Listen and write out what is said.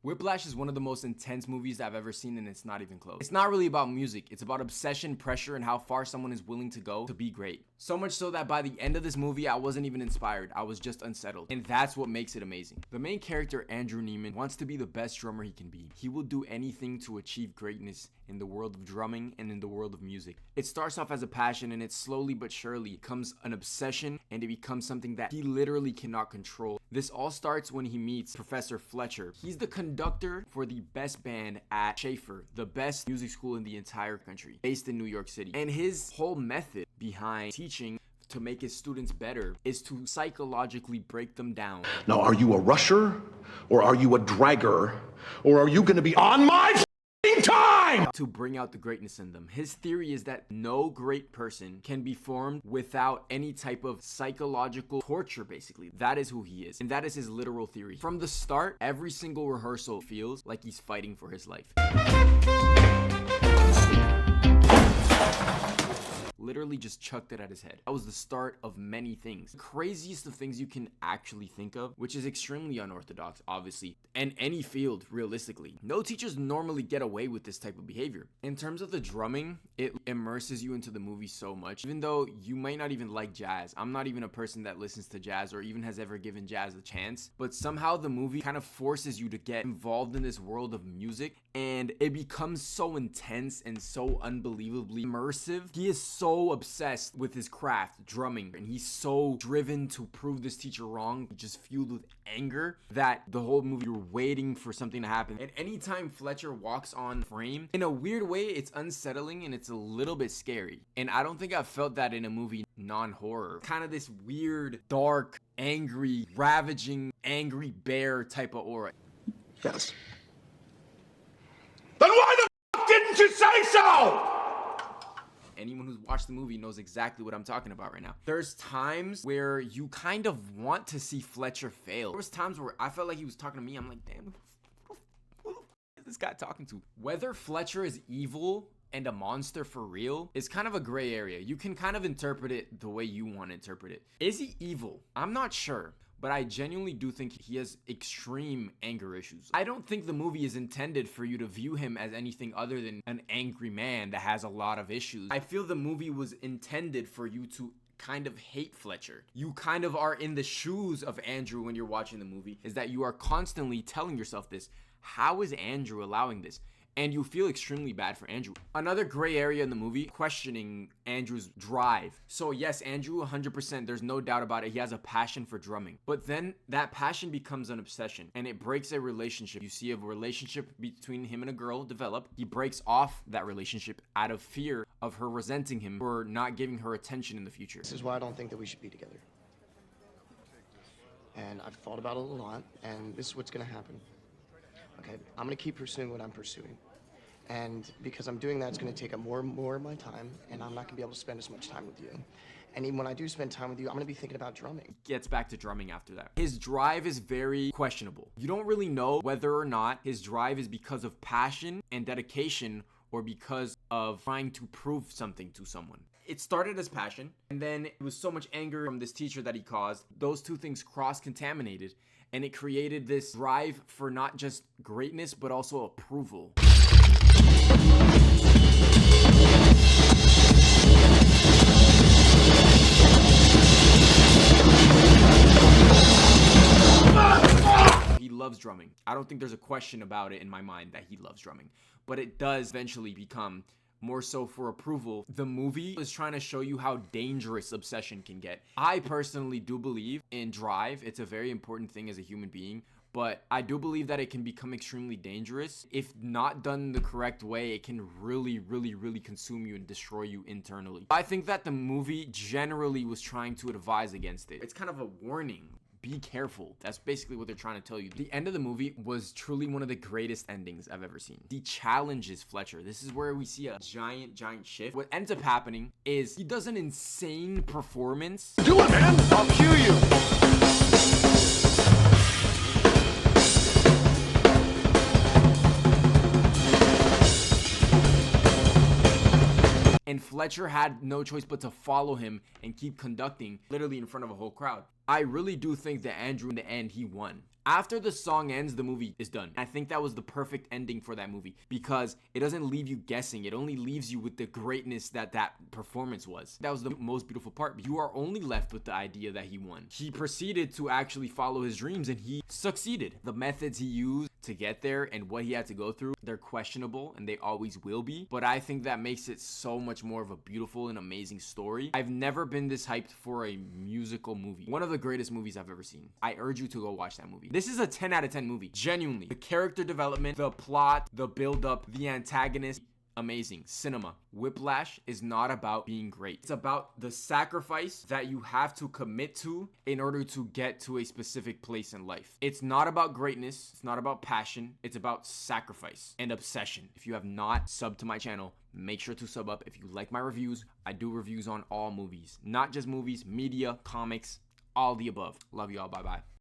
Whiplash is one of the most intense movies I've ever seen, and it's not even close. It's not really about music. It's about obsession, pressure, and how far someone is willing to go to be great. So much so that by the end of this movie, I wasn't even inspired. I was just unsettled. And that's what makes it amazing. The main character, Andrew Neiman, wants to be the best drummer he can be. He will do anything to achieve greatness in the world of drumming and in the world of music. It starts off as a passion, and it slowly but surely becomes an obsession, and it becomes something that he literally cannot control. This all starts when he meets Professor Fletcher. He's the conductor for the best band at Schaefer, the best music school in the entire country, based in New York City. And his whole method behind teaching to make his students better is to psychologically break them down. Now, are you a rusher, or are you a dragger, or are you gonna be on my time? To bring out the greatness in them. His theory is that no great person can be formed without any type of psychological torture, basically. That is who he is, and that is his literal theory. From the start, every single rehearsal feels like he's fighting for his life. Literally just chucked it at his head. That was the start of many things. The craziest of things you can actually think of, which is extremely unorthodox, obviously, and any field, realistically. No teachers normally get away with this type of behavior. In terms of the drumming, it immerses you into the movie so much. Even though you might not even like jazz. I'm not even a person that listens to jazz or even has ever given jazz a chance, but somehow the movie kind of forces you to get involved in this world of music, and it becomes so intense and so unbelievably immersive. He is so obsessed with his craft, drumming, and he's so driven to prove this teacher wrong, just fueled with anger, that the whole movie you're waiting for something to happen. And anytime Fletcher walks on frame, in a weird way, it's unsettling and it's a little bit scary. And I don't think I've felt that in a movie non-horror. Kind of this weird, dark, angry, ravaging, angry bear type of aura. Yes. Then why the f*** didn't you say so? Anyone who's watched the movie knows exactly what I'm talking about right now. There's times where you kind of want to see Fletcher fail. There was times where I felt like he was talking to me. I'm like, damn, who is this guy talking to? Whether Fletcher is evil and a monster for real is kind of a gray area. You can kind of interpret it the way you want to interpret it. Is he evil? I'm not sure, but I genuinely do think he has extreme anger issues. I don't think the movie is intended for you to view him as anything other than an angry man that has a lot of issues. I feel the movie was intended for you to kind of hate Fletcher. You kind of are in the shoes of Andrew when you're watching the movie, is that you are constantly telling yourself this. How is Andrew allowing this? And you feel extremely bad for Andrew. Another gray area in the movie, questioning Andrew's drive. So yes, Andrew, 100%, there's no doubt about it. He has a passion for drumming. But then that passion becomes an obsession, and it breaks a relationship. You see a relationship between him and a girl develop. He breaks off that relationship out of fear of her resenting him for not giving her attention in the future. This is why I don't think that we should be together. And I've thought about it a lot, and this is what's gonna happen. Okay, I'm gonna keep pursuing what I'm pursuing. And because I'm doing that, it's gonna take up more and more of my time, and I'm not gonna be able to spend as much time with you. And even when I do spend time with you, I'm gonna be thinking about drumming. Gets back to drumming after that. His drive is very questionable. You don't really know whether or not his drive is because of passion and dedication or because of trying to prove something to someone. It started as passion, and then it was so much anger from this teacher that he caused. Those two things cross-contaminated, and it created this drive for not just greatness, but also approval. He loves drumming. I don't think there's a question about it in my mind that he loves drumming, but it does eventually become more so for approval. The movie is trying to show you how dangerous obsession can get. I personally do believe in drive. It's a very important thing as a human being, but I do believe that it can become extremely dangerous. If not done the correct way, it can really, really, really consume you and destroy you internally. I think that the movie generally was trying to advise against it. It's kind of a warning. Be careful. That's basically what they're trying to tell you. The end of the movie was truly one of the greatest endings I've ever seen. He challenges Fletcher. This is where we see a giant shift. What ends up happening is he does an insane performance. Do it, man! I'll cue you! And Fletcher had no choice but to follow him and keep conducting literally in front of a whole crowd. I really do think that Andrew, in the end, he won. After the song ends, the movie is done. I think that was the perfect ending for that movie because it doesn't leave you guessing. It only leaves you with the greatness that performance was. That was the most beautiful part. You are only left with the idea that he won. He proceeded to actually follow his dreams and he succeeded. The methods he used to get there and what he had to go through, they're questionable and they always will be, but I think that makes it so much more of a beautiful and amazing story. I've never been this hyped for a musical movie. One of the greatest movies I've ever seen. I urge you to go watch that movie. This is a 10 out of 10 movie. Genuinely. The character development, the plot, the build-up, the antagonist, amazing. Cinema. Whiplash is not about being great. It's about the sacrifice that you have to commit to in order to get to a specific place in life. It's not about greatness. It's not about passion. It's about sacrifice and obsession. If you have not subbed to my channel, make sure to sub up. If you like my reviews, I do reviews on all movies. Not just movies, media, comics, all the above. Love you all. Bye-bye.